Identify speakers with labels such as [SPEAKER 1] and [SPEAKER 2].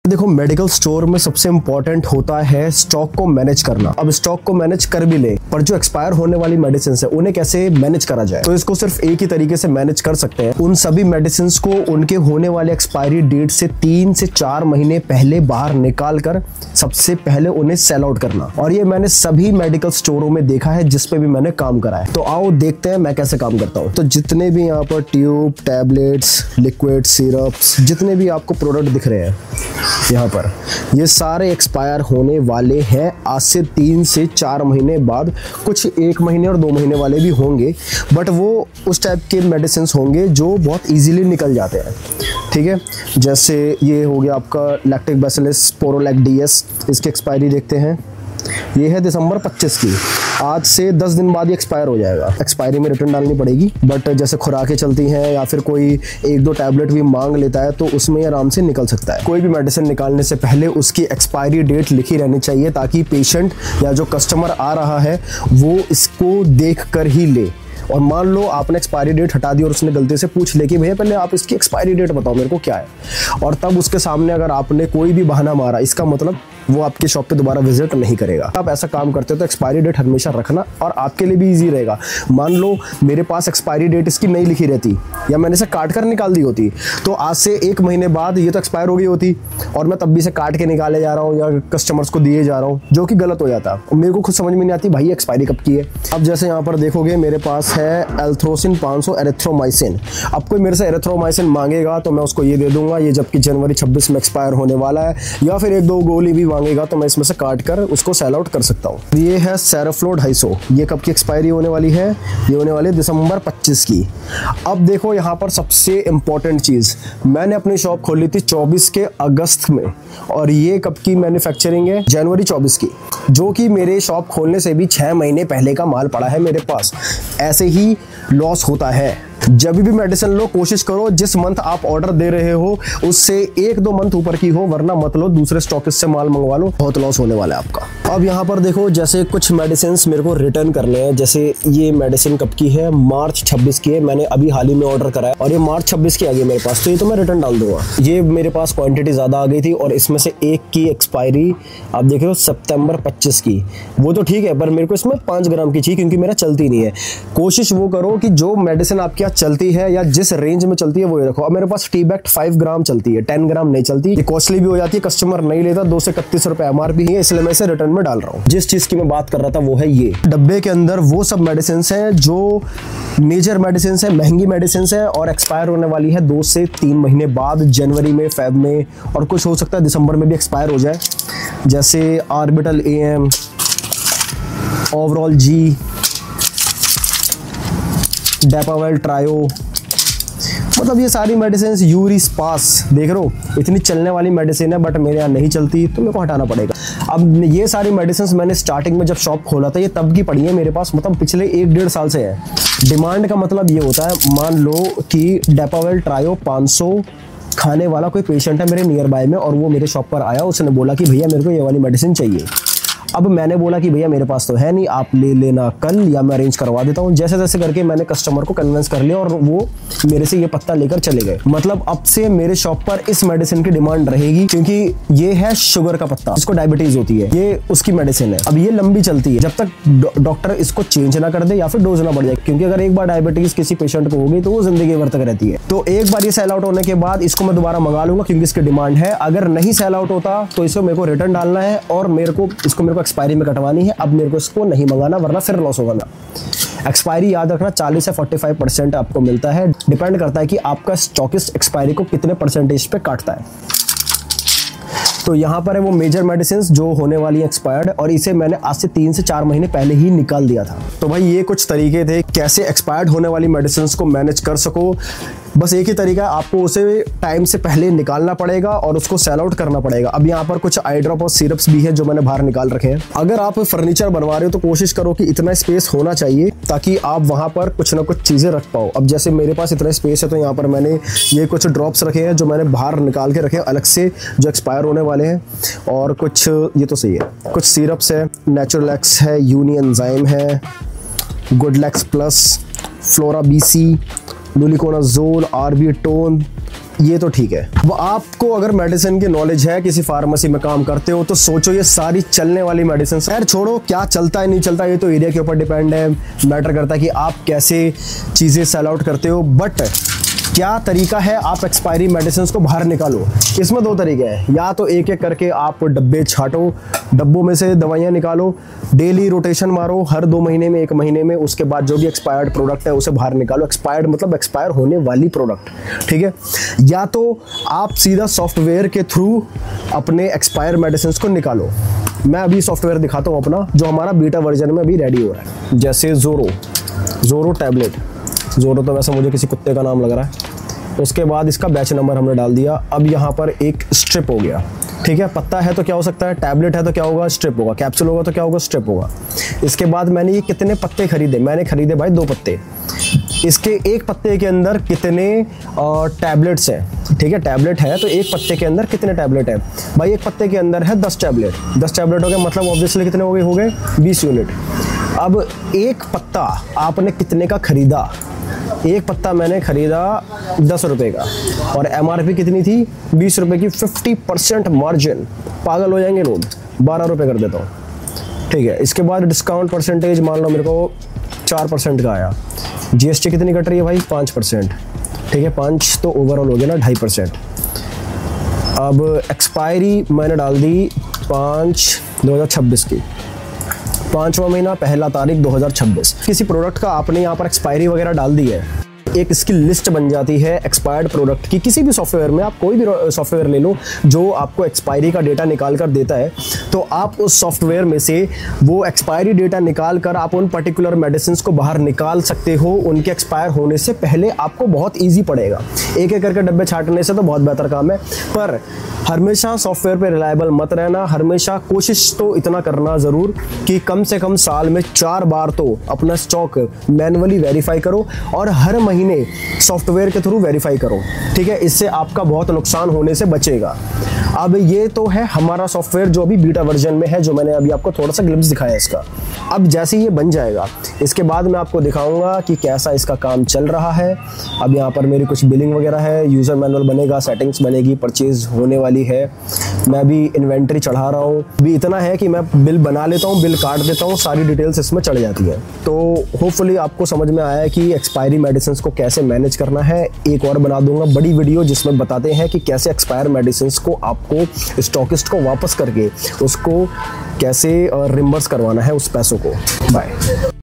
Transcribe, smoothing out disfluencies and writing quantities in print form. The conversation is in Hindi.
[SPEAKER 1] देखो मेडिकल स्टोर में सबसे इंपॉर्टेंट होता है स्टॉक को मैनेज करना। अब स्टॉक को मैनेज कर भी ले, पर जो एक्सपायर होने वाली मेडिसिन है उन्हें कैसे मैनेज करा जाए, तो इसको सिर्फ एक ही तरीके से मैनेज कर सकते हैं। उन सभी मेडिसिन को उनके होने वाले एक्सपायरी डेट से 3 से 4 महीने पहले बाहर निकाल कर सबसे पहले उन्हें सेल आउट करना। और ये मैंने सभी मेडिकल स्टोरों में देखा है जिस पे भी मैंने काम करा है। तो आओ देखते हैं मैं कैसे काम करता हूँ। तो जितने भी यहाँ पर ट्यूब, टैबलेट्स, लिक्विड, सिरप्स, जितने भी आपको प्रोडक्ट दिख रहे हैं यहाँ पर, ये सारे एक्सपायर होने वाले हैं आज से 3 से 4 महीने बाद। कुछ 1 महीने और 2 महीने वाले भी होंगे, बट वो उस टाइप के मेडिसिन होंगे जो बहुत इजीली निकल जाते हैं। ठीक है, जैसे ये हो गया आपका लैक्टिक बैसिलस स्पोरोलैक डीएस, इसकी एक्सपायरी देखते हैं। ये है दिसंबर 25 की, आज से 10 दिन बाद ये एक्सपायर हो जाएगा। एक्सपायरी में रिटर्न डालनी पड़ेगी, बट जैसे खुराकें चलती हैं या फिर कोई 1-2 टैबलेट भी मांग लेता है तो उसमें आराम से निकल सकता है। कोई भी मेडिसिन निकालने से पहले उसकी एक्सपायरी डेट लिखी रहनी चाहिए ताकि पेशेंट या जो कस्टमर आ रहा है वो इसको देख कर ही ले। और मान लो आपने एक्सपायरी डेट हटा दी और उसने गलती से पूछ ले कि भैया पहले आप इसकी एक्सपायरी डेट बताओ मेरे को क्या है, और तब उसके सामने अगर आपने कोई भी बहाना मारा, इसका मतलब वो आपकी शॉप पे दोबारा विजिट नहीं करेगा। आप ऐसा काम करते हो तो एक्सपायरी डेट हमेशा रखना, और आपके लिए भी इजी रहेगा। मान लो मेरे पास एक्सपायरी डेट इसकी नहीं लिखी रहती या मैंने इसे काट कर निकाल दी होती, तो आज से 1 महीने बाद ये तो एक्सपायर हो गई होती और मैं तब भी इसे काट के निकाले जा रहा हूँ या कस्टमर्स को दिए जा रहा हूँ, जो कि गलत हो जाता। मेरे को खुद समझ में नहीं आती भाई एक्सपायरी कब की है। अब जैसे यहाँ पर देखोगे मेरे पास है एल्थ्रोसिन 500 एरिथ्रोमाइसिन। अब कोई मेरे से एरिथ्रोमाइसिन मांगेगा तो मैं उसको ये दे दूंगा, ये जबकि जनवरी 26 में एक्सपायर होने वाला है, या फिर 1-2 गोली भी मांगेगा तो मैं इसमें से काट कर उसको सेल आउट कर सकता हूँ। ये है सेरोफ्लो 250, ये कब की एक्सपायरी होने वाली है, ये होने वाली है दिसंबर 25 की। अब देखो यहाँ पर सबसे इंपॉर्टेंट चीज, मैंने अपनी शॉप खोली थी 24 के अगस्त में, और ये कब की मैन्युफैक्चरिंग है, जनवरी 24 की, जो कि मेरे शॉप खोलने से भी 6 महीने पहले का माल पड़ा है मेरे पास। ऐसे ही लॉस होता है। जब भी मेडिसिन लो कोशिश करो जिस मंथ आप ऑर्डर दे रहे हो उससे 1-2 मंथ ऊपर की हो, वरना मत लो, दूसरे स्टॉकिस्ट से माल मंगवा लो, बहुत लॉस होने वाला है आपका। अब यहाँ पर देखो जैसे कुछ मेडिसिन मेरे को रिटर्न करने हैं, जैसे ये मेडिसिन कब की है, मार्च 26 की है, मैंने अभी हाल ही में ऑर्डर करा है और ये मार्च 26 की आ गई मेरे पास, तो ये तो मैं रिटर्न डाल दूंगा। ये मेरे पास क्वांटिटी ज्यादा आ गई थी और इसमें से एक की एक्सपायरी आप देख रहे हो सितंबर 25 की, वो तो ठीक है, पर मेरे को इसमें 5 ग्राम की चाहिए क्योंकि मेरा चलती नहीं है। कोशिश वो करो कि जो मेडिसिन आपके यहाँ चलती है या जिस रेंज में चलती है वो रखो। अब मेरे पास टी-बैक्ट 5 ग्राम चलती है, 10 ग्राम नहीं चलती, ये कॉस्टली भी हो जाती है, कस्टमर नहीं लेता, 2 से 31 रुपए एमआरपी है, इसलिए मैं इसे रिटर्न में डाल रहा हूँ। जिस चीज की मैं बात कर रहा था वो है ये डब्बे के अंदर वो सब मेडिसिन हैं जो मेजर मेडिसिन है, महंगी मेडिसिन है और एक्सपायर होने वाली है 2 से 3 महीने बाद, जनवरी में, फेब में, और कुछ हो सकता है दिसंबर में भी एक्सपायर हो जाए, जैसे ऑर्बिटल AM, ओवरऑल G, डेपावेल ट्रायो, मतलब ये सारी मेडिसिन, यूरिस पास, देख रहे हो इतनी चलने वाली मेडिसिन है, बट मेरे यहाँ नहीं चलती तो मेरे को हटाना पड़ेगा। अब ये सारी मेडिसिन मैंने स्टार्टिंग में जब शॉप खोला था ये तब की पड़ी है मेरे पास, मतलब पिछले 1-1.5 साल से है। डिमांड का मतलब ये होता है, मान लो कि डेपावेल ट्रायो 500 खाने वाला कोई पेशेंट है मेरे नियर बाय में और वो मेरे शॉप पर आया, उसने बोला कि भैया मेरे को ये वाली मेडिसिन चाहिए। अब मैंने बोला कि भैया मेरे पास तो है नहीं, आप ले लेना कल या मैं अरेंज करवा देता हूँ। जैसे जैसे करके मैंने कस्टमर को कन्विंस कर लिया और वो मेरे से ये पत्ता लेकर चले गए। मतलब अब से मेरे शॉप पर इस मेडिसिन की डिमांड रहेगी, क्योंकि ये है शुगर का पत्ता, जिसको डायबिटीज होती है, ये उसकी मेडिसिन है। अब ये लंबी चलती है जब तक डॉक्टर इसको चेंज ना कर दे या फिर डोज ना बढ़ जाए, क्योंकि अगर एक बार डायबिटीज किसी पेशेंट को होगी तो वो जिंदगी भर तक रहती है। तो एक बार ये सेल आउट होने के बाद इसको मैं दोबारा मंगा लूंगा क्योंकि इसकी डिमांड है। अगर नहीं सेल आउट होता तो इसको मेरे को रिटर्न डालना है और मेरे को एक्सपायरी में कटवानी है। अब मेरे को इसको नहीं मंगाना वरना फिर लॉस होगा। एक्सपायरी याद रखना 40 से 45% आपको मिलता है, डिपेंड करता है कि आपका स्टॉकिस्ट एक्सपायरी को कितने परसेंटेज पे काटता है। तो यहाँ पर है वो मेजर मेडिसिन जो होने वाली एक्सपायर्ड, और इसे मैंने आज से 3 से 4 महीने पहले ही निकाल दिया था। तो भाई ये कुछ तरीके थे कैसे एक्सपायर्ड होने वाली मेडिसिन को मैनेज कर सको। बस एक ही तरीका है, आपको उसे टाइम से पहले निकालना पड़ेगा और उसको सेल आउट करना पड़ेगा। अब यहाँ पर कुछ आई ड्रॉप और सिरप्स भी है जो मैंने बाहर निकाल रखे हैं। अगर आप फर्नीचर बनवा रहे हो तो कोशिश करो कि इतना स्पेस होना चाहिए ताकि आप वहां पर कुछ ना कुछ चीजें रख पाओ। अब जैसे मेरे पास इतना स्पेस है तो यहाँ पर मैंने ये कुछ ड्रॉप्स रखे हैं जो मैंने बाहर निकाल के रखे हैं अलग से, जो एक्सपायर होने वाले हैं। और कुछ ये तो सही है, कुछ सिरप्स है, नेचुरलैक्स है, यूनिएंजाइम है, गुडलैक्स प्लस, फ्लोरा BC, लुलिकोनाजोल, आरबीटोन, ये तो ठीक है। वो आपको अगर मेडिसिन की नॉलेज है, किसी फार्मेसी में काम करते हो, तो सोचो ये सारी चलने वाली मेडिसिन, खैर छोड़ो क्या चलता है नहीं चलता, ये तो एरिया के ऊपर डिपेंड है, मैटर करता है कि आप कैसे चीज़ें सेल आउट करते हो। बट क्या तरीका है आप एक्सपायरी मेडिसिन को बाहर निकालो? इसमें दो तरीके हैं, या तो एक एक करके आप डब्बे छाटो, डब्बों में से दवाइयाँ निकालो, डेली रोटेशन मारो, हर 2 महीने में 1 महीने में, उसके बाद जो भी एक्सपायर्ड प्रोडक्ट है उसे बाहर निकालो। एक्सपायर्ड मतलब एक्सपायर होने वाली प्रोडक्ट, ठीक है। या तो आप सीधा सॉफ्टवेयर के थ्रू अपने एक्सपायर मेडिसिन को निकालो। मैं अभी सॉफ्टवेयर दिखाता हूँ अपना, जो हमारा बीटा वर्जन में अभी रेडी हो रहा है। जैसे ज़ोरो टैबलेट, ज़ोरो तो वैसे मुझे किसी कुत्ते का नाम लग रहा है। उसके बाद इसका बैच नंबर हमने डाल दिया। अब यहाँ पर एक स्ट्रिप हो गया, ठीक है। पत्ता है तो क्या हो सकता है, टैबलेट है तो क्या होगा, स्ट्रिप होगा, कैप्सूल होगा तो क्या होगा, स्ट्रिप होगा। इसके बाद मैंने ये कितने पत्ते खरीदे, मैंने खरीदे भाई 2 पत्ते। इसके एक पत्ते के अंदर कितने टैबलेट्स हैं, ठीक है। टैबलेट है तो एक पत्ते के अंदर कितने टैबलेट है भाई, एक पत्ते के अंदर है 10 टैबलेट। 10 टैबलेट हो गए, मतलब ऑब्वियसली कितने हो गए 20 यूनिट। अब एक पत्ता आपने कितने का खरीदा, एक पत्ता मैंने खरीदा 10 रुपये का, और MRP कितनी थी 20 रुपये की, 50% मार्जिन। पागल हो जाएंगे लोग, 12 रुपये कर देता हूँ, ठीक है। इसके बाद डिस्काउंट परसेंटेज मान लो मेरे को 4% का आया। GST कितनी कट रही है भाई, 5%, ठीक है। 5 तो ओवरऑल हो गया ना 2.5%। अब एक्सपायरी मैंने डाल दी 5/2026 की, 5वां महीना 1 तारीख 2026। किसी प्रोडक्ट का आपने यहाँ पर एक्सपायरी वगैरह डाल दी है, एक इसकी लिस्ट बन जाती है एक्सपायर्ड प्रोडक्ट की। किसी भी सॉफ्टवेयर में, आप कोई भी सॉफ्टवेयर ले लो जो आपको एक्सपायरी का डेटा निकाल कर देता है, तो आप उस सॉफ्टवेयर में से वो एक्सपायरी डेटा निकाल कर आप उन पर्टिकुलर मेडिसिन को बाहर निकाल सकते हो। उनके एक्सपायर होने से पहले आपको बहुत ईजी पड़ेगा। एक एक करके डब्बे छाटने से तो बहुत बेहतर काम है, पर हमेशा सॉफ्टवेयर पे रिलायबल मत रहना। हमेशा कोशिश तो इतना करना ज़रूर कि कम से कम साल में 4 बार तो अपना स्टॉक मैन्युअली वेरीफाई करो, और हर महीने सॉफ्टवेयर के थ्रू वेरीफाई करो, ठीक है। इससे आपका बहुत नुकसान होने से बचेगा। अब ये तो है हमारा सॉफ्टवेयर जो अभी बीटा वर्जन में है, जो मैंने अभी आपको थोड़ा सा ग्लिम्स दिखाया इसका। अब जैसे ये बन जाएगा, इसके बाद मैं आपको दिखाऊंगा कि कैसा इसका काम चल रहा है। अब यहाँ पर मेरी कुछ बिलिंग वगैरह है, यूज़र मैनुअल बनेगा, सेटिंग्स बनेगी, परचेज होने वाली है। मैं अभी इन्वेंट्री चढ़ा रहा हूँ। अभी इतना है कि मैं बिल बना लेता हूँ, बिल काट देता हूँ, सारी डिटेल्स इसमें चढ़ जाती है। तो होपफुली आपको समझ में आया कि एक्सपायरी मेडिसिन को कैसे मैनेज करना है। एक और बना दूंगा बड़ी वीडियो जिसमें बताते हैं कि कैसे एक्सपायर मेडिसिन को आपको स्टॉकिस्ट को वापस करके उसको कैसे रिम्बर्स करवाना है उस पैसों को। बाय।